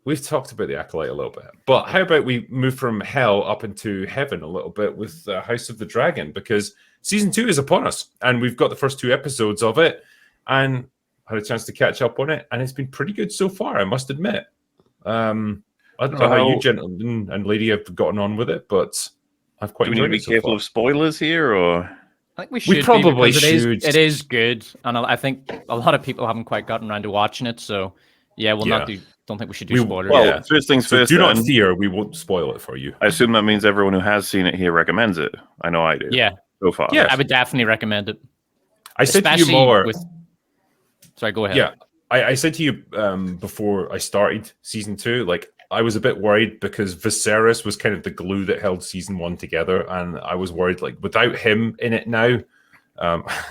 we've talked about the Acolyte a little bit, but how about we move from hell up into heaven a little bit with House of the Dragon, because season 2 is upon us, and we've got the first 2 episodes of it, and had a chance to catch up on it, and it's been pretty good so far, I must admit. I don't know how you gentlemen and lady have gotten on with it, but I've quite enjoyed it. Do we need to be careful of spoilers here, or? I think we should. We probably should. It is good, and I think a lot of people haven't quite gotten around to watching it, so yeah, we'll not do. Don't think we should do spoilers. Well, first things first. Do not fear, we won't spoil it for you. I assume that means everyone who has seen it here recommends it. I know I do. Yeah. So far. Yeah, I would definitely recommend it. I said to you more. Sorry, go ahead. Yeah, I said to you before I started season 2, like I was a bit worried because Viserys was kind of the glue that held season 1 together, and I was worried like without him in it now.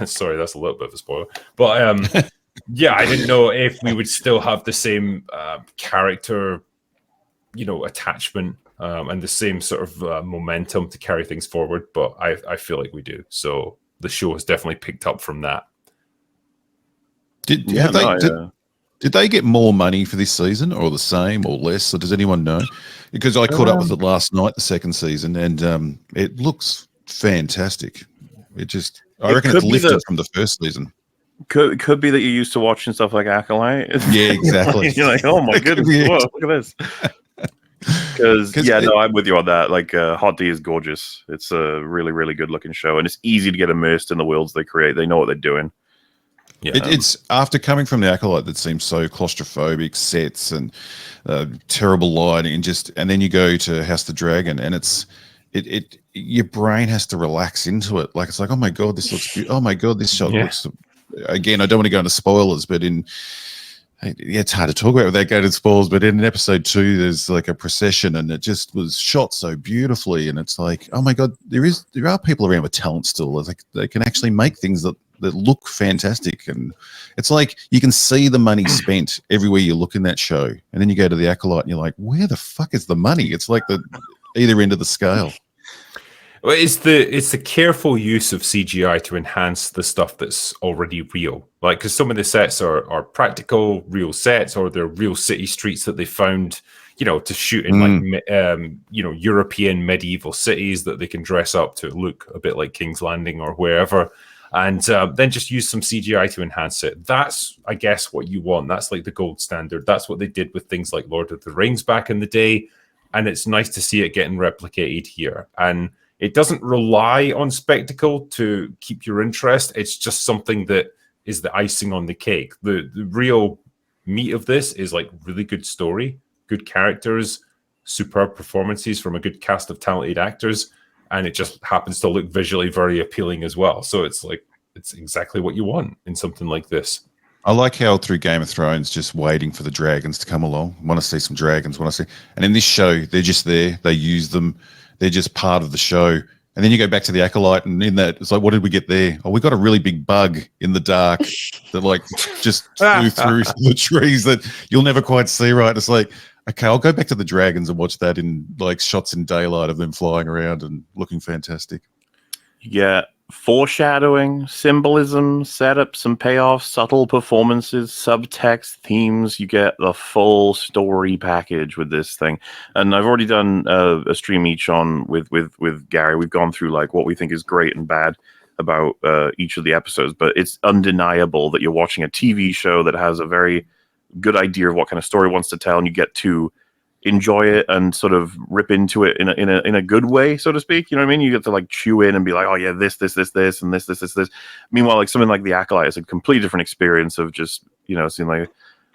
Sorry, that's a little bit of a spoiler, but yeah, I didn't know if we would still have the same character, attachment and the same sort of momentum to carry things forward. But I feel like we do. So the show has definitely picked up from that. Did they get more money for this season, or the same, or less? Or does anyone know? Because I caught up with it last night, the second season, and it looks fantastic. I reckon it's lifted from the first season. Could be that you're used to watching stuff like Acolyte. Yeah, exactly. You're like, oh my goodness, whoa, look at this. Because I'm with you on that. Like, Hot D is gorgeous. It's a really, really good looking show, and it's easy to get immersed in the worlds they create. They know what they're doing. Yeah, it's after coming from the Acolyte that seems so claustrophobic, sets and terrible lighting, and then you go to House of the Dragon, and it your brain has to relax into it. Like, it's like, oh my god, this looks oh my god, this shot looks. Again, I don't want to go into spoilers, but it's hard to talk about without going into spoilers. But in episode 2, there's like a procession, and it just was shot so beautifully, and it's like, oh my god, there are people around with talent still. Like, they can actually make things that look fantastic, and it's like you can see the money spent everywhere you look in that show, and then you go to the Acolyte and you're like, where the fuck is the money? It's like the either end of the scale. Well, it's the careful use of CGI to enhance the stuff that's already real. Like, because some of the sets are practical, real sets, or they're real city streets that they found, to shoot in European medieval cities that they can dress up to look a bit like King's Landing or wherever. And then just use some CGI to enhance it. That's, I guess, what you want. That's like the gold standard. That's what they did with things like Lord of the Rings back in the day. And it's nice to see it getting replicated here. And it doesn't rely on spectacle to keep your interest. It's just something that is the icing on the cake. The real meat of this is like really good story, good characters, superb performances from a good cast of talented actors. And it just happens to look visually very appealing as well. So it's exactly what you want in something like this. I like how through Game of Thrones, just waiting for the dragons to come along. Want to see some dragons, and in this show, they're just there. They use them. They're just part of the show. And then you go back to the Acolyte, and in that, it's like, what did we get there? Oh, we got a really big bug in the dark that like just flew through the trees that you'll never quite see right. It's like, okay, I'll go back to the dragons and watch that in like shots in daylight of them flying around and looking fantastic. Yeah. Foreshadowing, symbolism, setups and payoffs, subtle performances, subtext, themes. You get the full story package with this thing. And I've already done a stream each on with Gary. We've gone through like what we think is great and bad about each of the episodes, but it's undeniable that you're watching a TV show that has a very good idea of what kind of story it wants to tell, and you get to enjoy it and sort of rip into it in a good way, so to speak. You know what I mean? You get to like chew in and be like, oh yeah, this, and this. Meanwhile, like something like The Acolyte is a completely different experience of just, seeing like,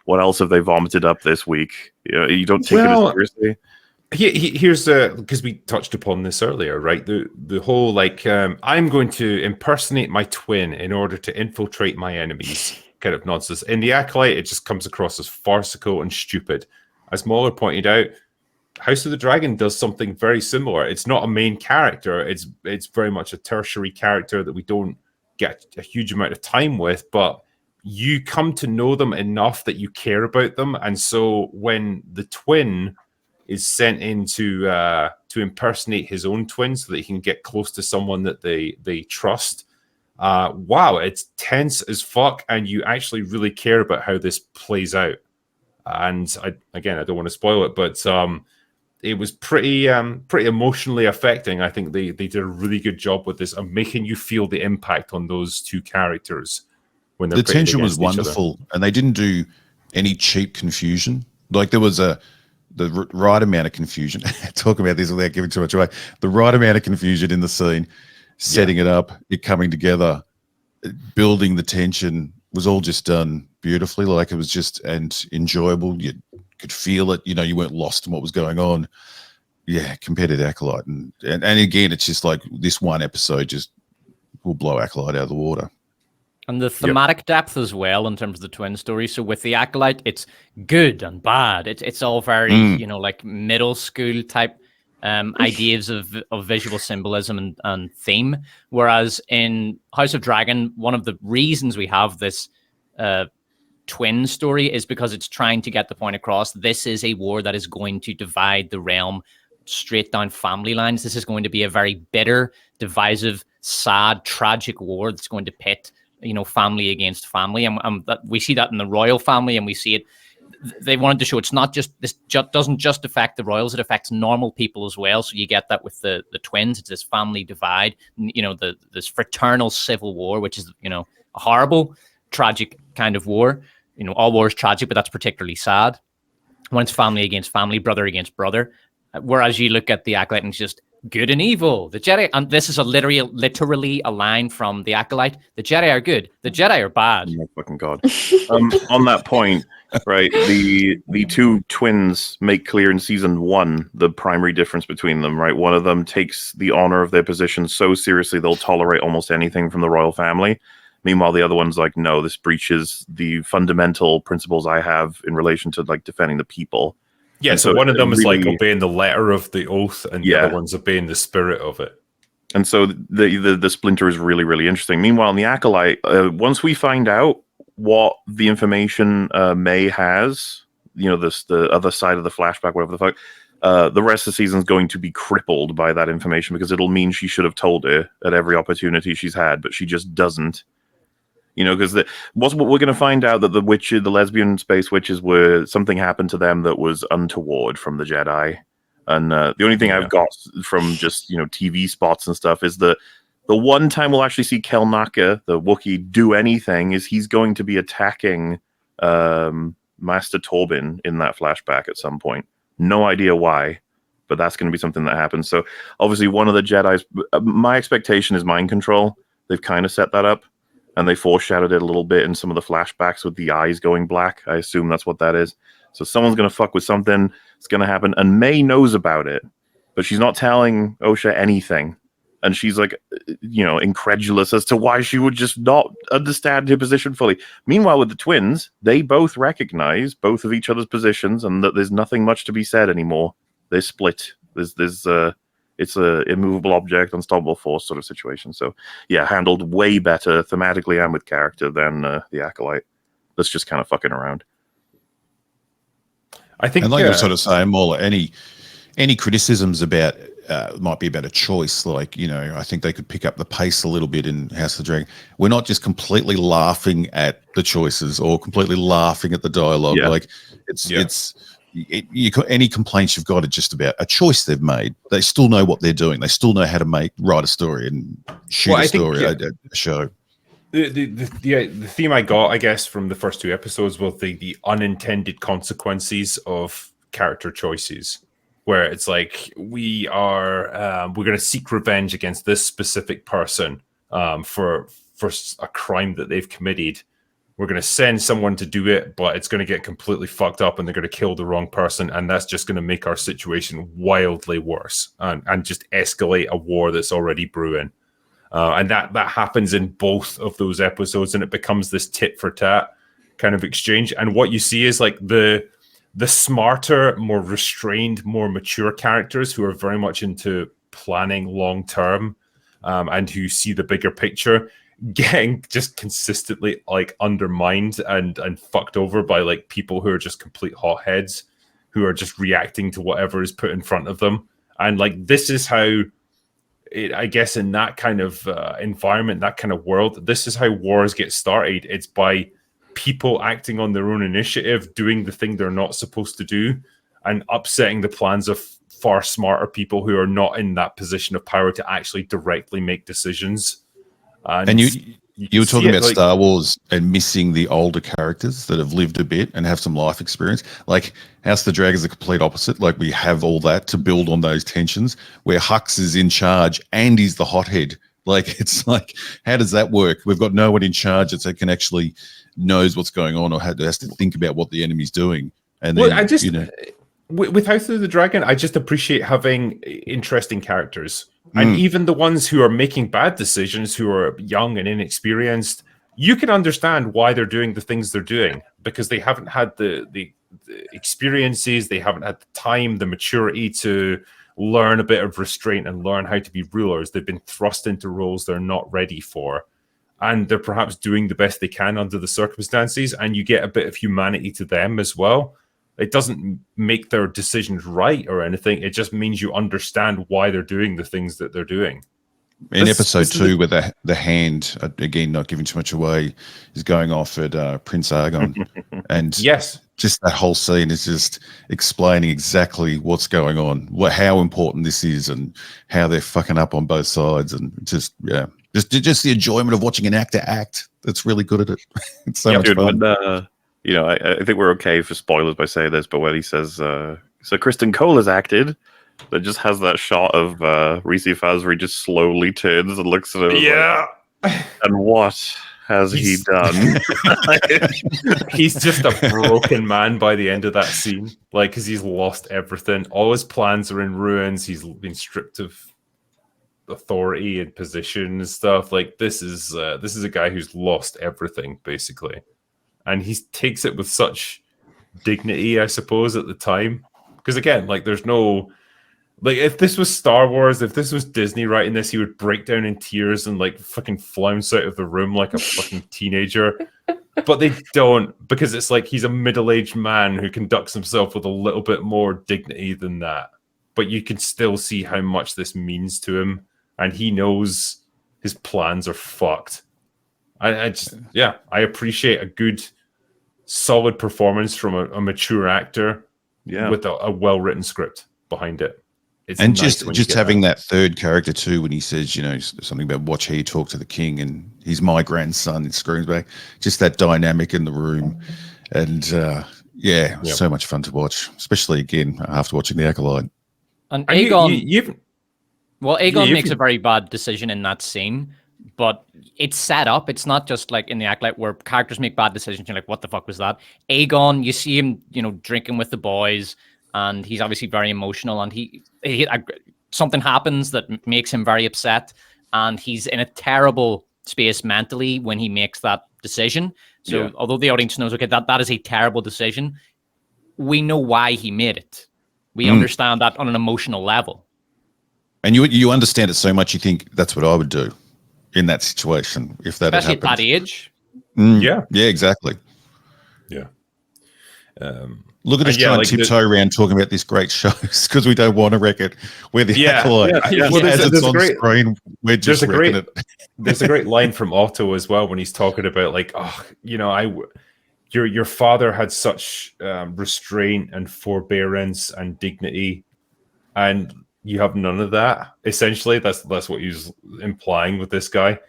what else have they vomited up this week? You don't take it as seriously. Here's because we touched upon this earlier, right? The whole like, I'm going to impersonate my twin in order to infiltrate my enemies kind of nonsense. In The Acolyte, it just comes across as farcical and stupid. As Mauler pointed out, House of the Dragon does something very similar. It's not a main character. It's very much a tertiary character that we don't get a huge amount of time with, but you come to know them enough that you care about them. And so when the twin is sent in to impersonate his own twin so that he can get close to someone that they trust, wow, it's tense as fuck, and you actually really care about how this plays out. and I don't want to spoil it, but it was pretty emotionally affecting. I think they did a really good job with this of making you feel the impact on those two characters when they're the tension was wonderful, and they didn't do any cheap confusion. Like there was the right amount of confusion. Talking about this without giving too much away. The right amount of confusion in the scene, setting it up, it coming together, building the tension was all just done beautifully. Like it was just and enjoyable. You could feel it. You know, you weren't lost in what was going on. Yeah, compared to Acolyte, and again, it's just like this one episode just will blow Acolyte out of the water. And the thematic depth as well in terms of the twin story. So with the Acolyte, it's good and bad. It's all very, like middle school type ideas of visual symbolism and theme. Whereas in House of Dragon, one of the reasons we have this twin story is because it's trying to get the point across. This is a war that is going to divide the realm straight down family lines. This is going to be a very bitter, divisive, sad, tragic war that's going to pit family against family, and we see that in the royal family, and we see it. They wanted to show it's not just this. Doesn't just affect the royals; it affects normal people as well. So you get that with the twins. It's this family divide. This fraternal civil war, which is a horrible, tragic kind of war. All war is tragic, but that's particularly sad when it's family against family, brother against brother. Whereas you look at the Acolyte and it's just good and evil. The Jedi, and this is literally a line from the Acolyte. The Jedi are good. The Jedi are bad. Oh my fucking god. On that point, right? The two twins make clear in season 1 the primary difference between them. Right, one of them takes the honor of their position so seriously they'll tolerate almost anything from the royal family. Meanwhile, the other one's like, no, this breaches the fundamental principles I have in relation to like defending the people. Yeah, so one of them is like obeying the letter of the oath, and the other one's obeying the spirit of it. And so the splinter is really, really interesting. Meanwhile, in the Acolyte, once we find out what the information May has, the other side of the flashback, whatever the fuck, the rest of the season is going to be crippled by that information because it'll mean she should have told her at every opportunity she's had, but she just doesn't. Because what we're going to find out that the lesbian space witches something happened to them that was untoward from the Jedi, and the only thing I've got from just TV spots and stuff is the one time we'll actually see Kel Naka, the Wookiee, do anything is he's going to be attacking Master Torbin in that flashback at some point. No idea why, but that's going to be something that happens. So obviously one of the Jedi's, my expectation is mind control. They've kind of set that up. And they foreshadowed it a little bit in some of the flashbacks with the eyes going black. I assume that's what that is. So someone's going to fuck with something. It's going to happen. And May knows about it, but she's not telling Osha anything. And she's like, incredulous as to why she would just not understand her position fully. Meanwhile, with the twins, they both recognize both of each other's positions and that there's nothing much to be said anymore. They're split. It's a immovable object, unstoppable force sort of situation. So, yeah, handled way better thematically and with character than the Acolyte. That's just kind of fucking around. I think, and like you're sort of saying, Mauler, any criticisms about might be about a choice. Like, I think they could pick up the pace a little bit in House of the Dragon. We're not just completely laughing at the choices or completely laughing at the dialogue. Yeah. Like, any complaints you've got are just about a choice they've made. They still know what they're doing. They still know how to write a story and shoot a story, a show. The theme I got, I guess, from the first 2 episodes was the unintended consequences of character choices, where it's like we're going to seek revenge against this specific person for a crime that they've committed. We're going to send someone to do it, but it's going to get completely fucked up and they're going to kill the wrong person. And that's just going to make our situation wildly worse and just escalate a war that's already brewing. And that happens in both of those episodes, and it becomes this tit for tat kind of exchange. And what you see is like the smarter, more restrained, more mature characters who are very much into planning long term and who see the bigger picture getting just consistently like undermined and fucked over by like people who are just complete hotheads who are just reacting to whatever is put in front of them. And like this is how I guess in that kind of environment, that kind of world, this is how wars get started. It's by people acting on their own initiative, doing the thing they're not supposed to do, and upsetting the plans of far smarter people who are not in that position of power to actually directly make decisions. And you were talking about like, Star Wars and missing the older characters that have lived a bit and have some life experience. Like House of the Dragon is the complete opposite. Like we have all that to build on those tensions, where Hux is in charge and he's the hothead. Like it's like, how does that work? We've got no one in charge that can actually knows what's going on or has to think about what the enemy's doing. And then, I just, with House of the Dragon, I just appreciate having interesting characters. And even the ones who are making bad decisions, who are young and inexperienced, you can understand why they're doing the things they're doing, because they haven't had the experiences, they haven't had the time, the maturity to learn a bit of restraint and learn how to be rulers. They've been thrust into roles they're not ready for. And they're perhaps doing the best they can under the circumstances, and you get a bit of humanity to them as well. It doesn't make their decisions right or anything. It just means you understand why they're doing the things that they're doing. In episode 2, where the hand, again, not giving too much away, is going off at Prince Argon. And yes, just that whole scene is just explaining exactly what's going on, how important this is, and how they're fucking up on both sides. And just the enjoyment of watching an actor act that's really good at it. It's so much fun. I think we're okay for spoilers by saying this, but when he says, so Kristen Cole has acted, that just has that shot of Reese Fazbear just slowly turns and looks at him. Yeah. And what has he done? He's just a broken man by the end of that scene. Like, because he's lost everything. All his plans are in ruins. He's been stripped of authority and position and stuff. Like, this is a guy who's lost everything, basically. And he takes it with such dignity, I suppose, at the time. Because again, like, there's no, like, if this was Star Wars, if this was Disney writing this, he would break down in tears and like fucking flounce out of the room like a fucking teenager. But they don't, because it's like he's a middle-aged man who conducts himself with a little bit more dignity than that. But you can still see how much this means to him, and he knows his plans are fucked. I appreciate a good, solid performance from a mature actor with a well-written script behind it. It's and nice just having that third character too, when he says, something about watch how you talk to the king, and he's my grandson, it screams back. Just that dynamic in the room, and so much fun to watch, especially again after watching the Acolyte. And Aegon, Aegon makes a very bad decision in that scene. But it's set up. It's not just like in the Acolyte where characters make bad decisions. You're like, what the fuck was that? Aegon, you see him, drinking with the boys, and he's obviously very emotional. And he something happens that makes him very upset, and he's in a terrible space mentally when he makes that decision. So although the audience knows, okay, that is a terrible decision, we know why he made it. We understand that on an emotional level. And you understand it so much, you think that's what I would do in that situation, if that especially had happened. At that age. Yeah, exactly. Yeah. Look at us trying to tiptoe around talking about this great show because we don't want to wreck it. We're the Acolyte. Well, as it's on screen, we're just wrecking it. There's a great line from Otto as well when he's talking about like, your father had such restraint and forbearance and dignity, and you have none of that. Essentially, that's what he's implying with this guy,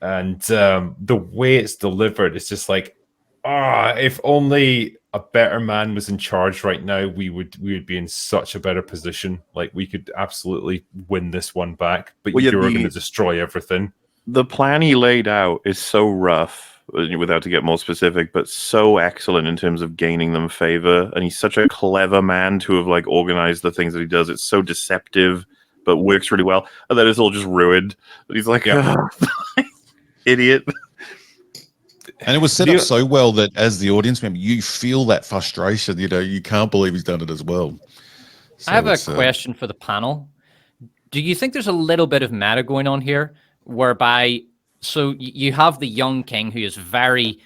and the way it's delivered, it's just like, if only a better man was in charge right now, we would be in such a better position. Like, we could absolutely win this one back. But you're going to destroy everything. The plan he laid out is so rough, without to get more specific, but so excellent in terms of gaining them favor. And he's such a clever man to have like organized the things that he does. It's so deceptive, but works really well. And then it's all just ruined. He's like, idiot. And it was set up so well that as the audience member, you feel that frustration. You can't believe he's done it as well. So I have a question for the panel. Do you think there's a little bit of meta going on here, whereby so you have the young king who is very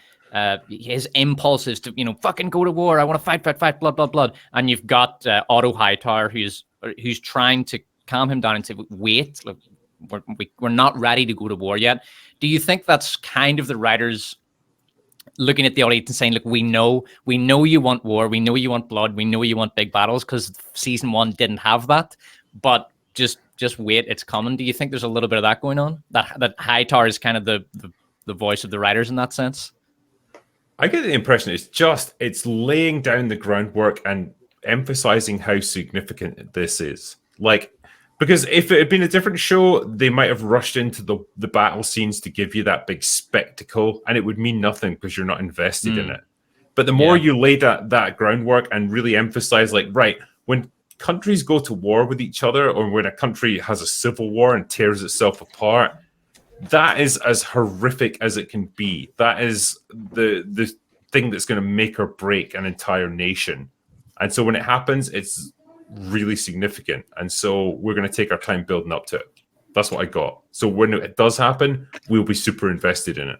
his impulse is to fucking go to war. I want to fight, blood, and you've got Otto Hightower who's trying to calm him down and say, wait, look, we're not ready to go to war yet. Do you think that's kind of the writers' looking at the audience and saying, look, we know you want war, we know you want blood, we know you want big battles, because season 1 didn't have that, but just wait, it's coming. Do you think there's a little bit of that going on? That Hightower is kind of the voice of the writers in that sense? I get the impression it's laying down the groundwork and emphasizing how significant this is. Like, because if it had been a different show, they might have rushed into the battle scenes to give you that big spectacle, and it would mean nothing because you're not invested in it. But the more you lay that groundwork and really emphasize, like, right, when countries go to war with each other, or when a country has a civil war and tears itself apart, that is as horrific as it can be. That is the thing that's going to make or break an entire nation. And so when it happens, it's really significant. And so we're going to take our time building up to it. That's what I got. So when it does happen, we'll be super invested in it.